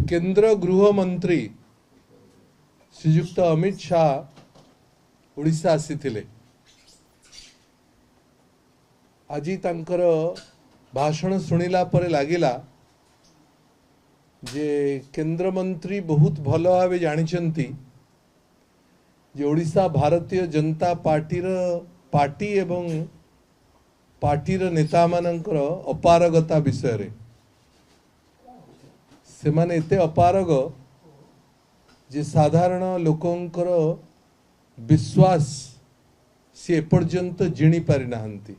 केंद्र गृह मंत्री श्रीयुक्त अमित शाह ओडिशा आसीथिले। आज तांकर भाषण शुणिला परे लागिला जे केंद्र मंत्री बहुत भल भाव जानिछंती जे ओडिशा भारतीय जनता पार्टी एवं पार्टीर नेता मानकर अपारगता विषय रे से माने एते अपारग जे साधारण लोकंकर विश्वास सी एपर्यंत जिणी पारि नाहंती।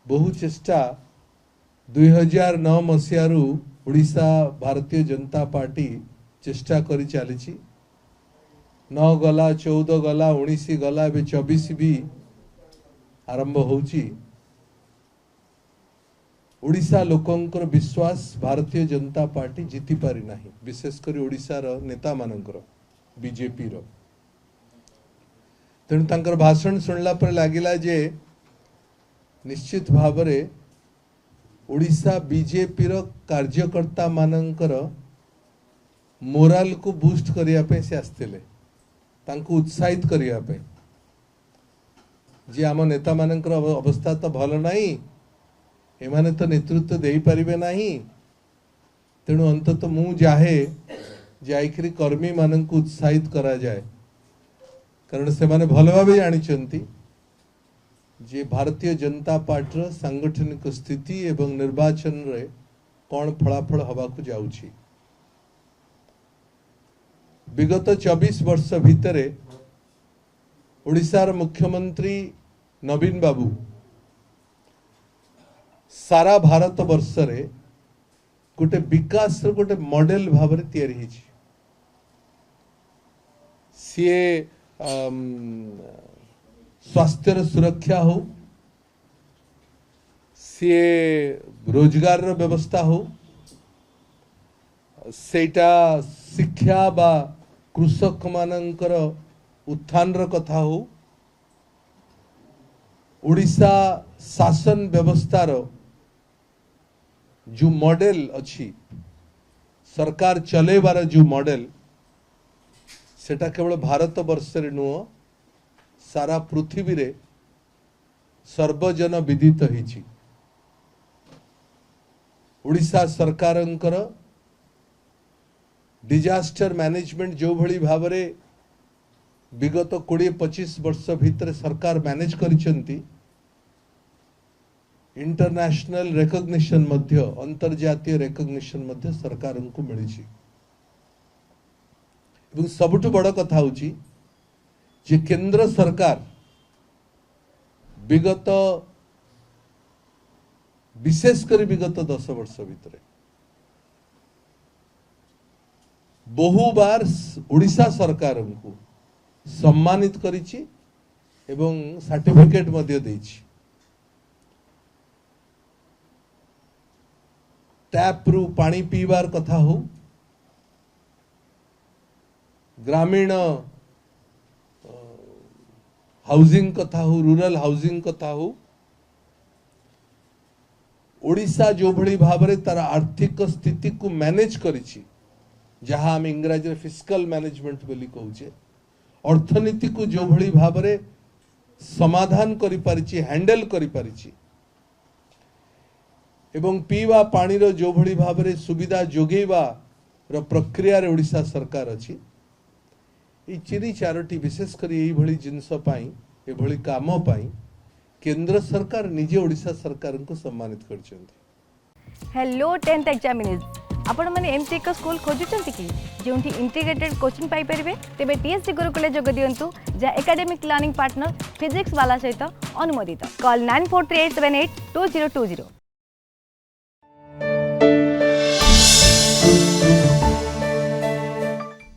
बहु चेष्टा 2009 मसीहारू ओडिशा भारतीय जनता पार्टी चेष्टा करी चली। 9 गला 14 गला 19 गला ए 24 भी आरंभ होची। ओडिशा लोकंकर विश्वास भारतीय जनता पार्टी जीति पारि नाही, विशेषकर ओडिशा रो नेता मानकर बीजेपी रो। तेणु तांकर भाषण सुनला पर लागिला जे निश्चित भावरे ओडिशा बीजेपी रो कार्यकर्ता मानकर मोराल को बूस्ट करिया पे से आस्थिले, तांको उत्साहित करिया पे जे आम नेता मानकर अवस्था तो भल नाही, एमाने तो नेतृत्व दे पारिबे नाही। तेणु अंतत मु जाहे जाइकरी कर्मी मानक उत्साहित करा जाए, कारण से माने भल भाव जानिछंती जे भारतीय जनता पार्टी सांगठनिक स्थिति एवं निर्वाचन रे कौन फलाफल हवाकू जाउछि। विगत 24 वर्ष भितरे ओडिशार मुख्यमंत्री नवीन बाबू सारा भारत वर्ष रे गोटे विकास गोटे मॉडल भाव रे तैयारी हिछि। सीए स्वास्थ्य सुरक्षा हो, सीए रोजगार व्यवस्था हो, सेटा शिक्षा बा कृषक मानकर उत्थान कथा हो, ओडिशा शासन व्यवस्थार जो मॉडल अच्छी सरकार चलेबार जो मॉडल सेटा केवल भारत वर्ष रे नुह सारा पृथ्वी रे सर्वजन विदित हिची। ओडिशा सरकारंकर डिजास्टर मैनेजमेंट जो भली भाव रे विगत 20-25 वर्ष भितर सरकार मैनेज करिसंती, इंटरनेशनल रिकॉग्निशन मध्य अंतर्जातीय रिकॉग्निशन मध्य सरकार को मिली। सबुठु बड़ कथा होची जे केंद्र सरकार विगत विशेषकर विगत 10 वर्ष भितर बहु बार ओडिशा सरकार को सम्मानित करिछि एवं सर्टिफिकेट मध्य देछि। टैप रु पानी पीवार कथा हो, ग्रामीण हाउसिंग कथा हो, रूरल हाउसिंग कथा हो, ओडिशा जो भली भाव रे तार आर्थिक स्थिति को मैनेज करिछि, जहां हम इंग्रजी फिस्कल मैनेजमेंट बोली कहूचे, अर्थनीति को जो भली भाव रे समाधान करि परिछि, हैंडल करि परिछि एवं पीवा पानी रो जो भली भाव रे सुविधा जोगेवा रो प्रक्रिया रे ओडिशा सरकार अछि। ए चिनी चारोटी विशेष करी एई भली जिंस पाई ए भली काम पाई केंद्र सरकार निजे ओडिशा सरकार को सम्मानित करछंती। हेलो 10th एग्जामिनीज आपण माने एमसी एक स्कूल खोजुचंती कि जोंठी इंटीग्रेटेड कोचिंग पाई परिबे, तेबे टीएससी गुरुकुले जोग दियंतु जा एकेडमिक लर्निंग पार्टनर फिजिक्स वाला सहित अनुमोदित। कॉल 9438782020।